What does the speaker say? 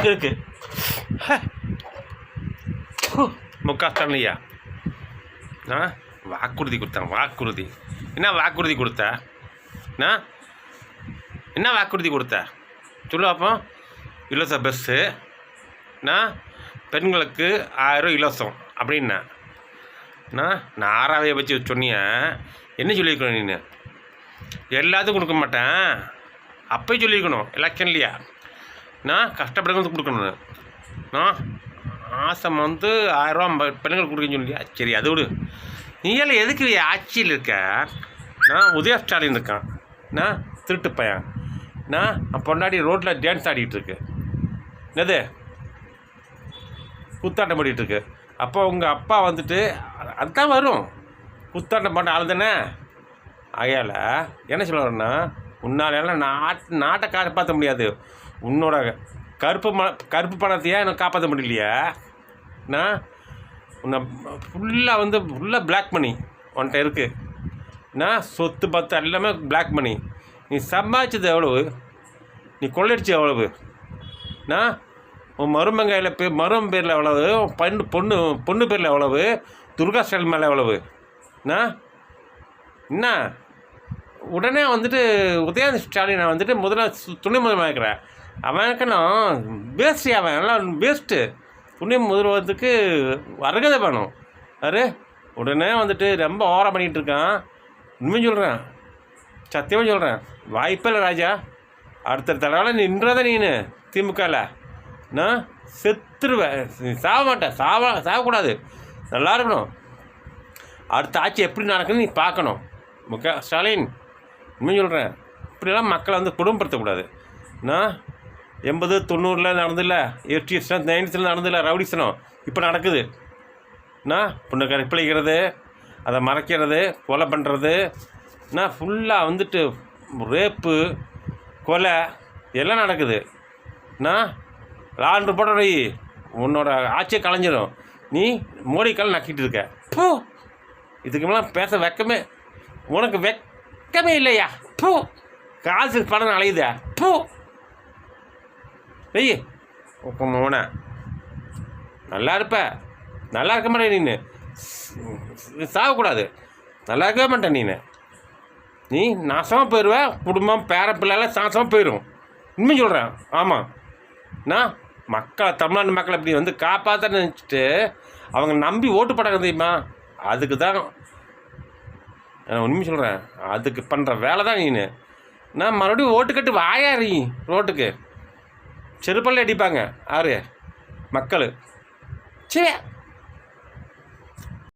இருக்கு முக்காஸ்டான்லையா வாக்குறுதி கொடுத்தேன். வாக்குறுதி என்ன வாக்குறுதி கொடுத்த? என்ன வாக்குறுதி கொடுத்த சொல்லு அப்போ? இலவச பஸ்ஸு, பெண்களுக்கு 1000 இலவசம் அப்படின்னா நான் 6ஆவே வச்சு சொன்னிய. என்ன சொல்லியிருக்கணும் நீ? எல்லாத்துக்கும் கொடுக்க மாட்டேன் அப்போயும் சொல்லியிருக்கணும். எலெக்ஷன்லையா நான் கஷ்டப்படுறது கொடுக்கணும். மாதம் 1000 ரூபா பெண்களுக்கு கொடுக்கன்னு சொல்லியா? சரி அது விடு. நீ எல்லாம் எதுக்கு ஆட்சியில் இருக்க? உதய ஸ்டாலின் இருக்கான், திருட்டு பையன். பொண்டாடி ரோட்டில் டான்ஸ் ஆடிட்டுருக்கு. என்னது குத்தாட்டம் பண்ணிகிட்ருக்கு. அப்போ உங்கள் அப்பா வந்துட்டு அதுதான் வரும். குத்தாட்டம் பண்ண ஆள் தானே. ஆகையால் என்ன சொல்லுறேன்னா, உன்னால நாட்டை காப்பாற்ற முடியாது. உன்னோட கருப்பு பணத்தையே எனக்கு காப்பாற்ற முடியலையா? உன்னை ஃபுல்லாக பிளாக் மணி உன்கிட்ட இருக்குது. சொத்து பத்து எல்லாமே பிளாக் மணி. நீ சம்பாதிச்சது எவ்வளவு? நீ கொள்ளையடிச்சு எவ்வளவு? உன் மருமங்கையில் மருமன் பேரில் எவ்வளவு? பொண்ணு பேரில் எவ்வளவு? துர்கா ஸ்டாலின் மேலே எவ்வளவு? என்ன உடனே வந்துட்டு உதயநிதி ஸ்டாலினை வந்துட்டு துணை முதலமைக்கிறேன். அவனுக்கணும் வேஸ்ட்டு. அவன் எல்லாம் வேஸ்ட்டு. துணை முதல்வதுக்கு அருகதை வேணும். உடனே வந்துட்டு ரொம்ப ஓவராக பண்ணிகிட்டு இருக்கான். உண்மையும் சொல்கிறேன், சத்தியமாக சொல்கிறேன். வாய்ப்பே இல்லை ராஜா. அடுத்த தடவை நின்றதான் நீ திமுகவில் செத்துருவேன். நீ சாக மாட்டேன். சாகக்கூடாது. நல்லா இருக்கணும். அடுத்த ஆட்சி எப்படி நடக்குதுன்னு நீ பார்க்கணும். ஸ்டாலின் உண்மையும் சொல்கிறேன். இப்படியெல்லாம் மக்களை குடும்பப்படுத்தக்கூடாது. 80, 90 நடந்தில்ல, 80s, 90s நடந்தில்ல ரவுடிசனம். இப்போ நடக்குது. பொண்ணு கற்பழிக்கிறது, அதை மறைக்கிறது, கொலை பண்ணுறது, ஃபுல்லாக வந்துட்டு ரேப்பு, கொலை எல்லாம் நடக்குது. லாண்டு போட உன்னோட ஆட்சியை கலைஞ்சிடும். நீ மோடிக்கால் நக்கிட்டு இருக்க. இதுக்கு மேலே பேச வெக்கமே உனக்கு வெக்கமே இல்லையா? காசு படம் அலையுதா? வெய்ய மோன நல்லா இருப்ப. நல்லா இருக்க மாட்டேன். நீ சாகக்கூடாது. நல்லா இருக்கவே மாட்டேன். நீ நாசமாக போயிடுவ. குடும்பம் பேர பிள்ளைலாம் நாசமாக போயிடும். உண்மையும் சொல்கிறேன். ஆமாம். தமிழ்நாட்டு மக்களை இப்படி காப்பாற்ற நினச்சிட்டு அவங்க நம்பி ஓட்டு போட்டாங்க தெரியுமா? அதுக்கு தான் நான் உண்மையும் சொல்கிறேன். அதுக்கு பண்ணுற வேலை தான் நீ. மறுபடியும் ஓட்டு கட்டு வாயாரி ரோட்டுக்கு செருப்பல்ல அடிப்பாங்க. மக்கள் சே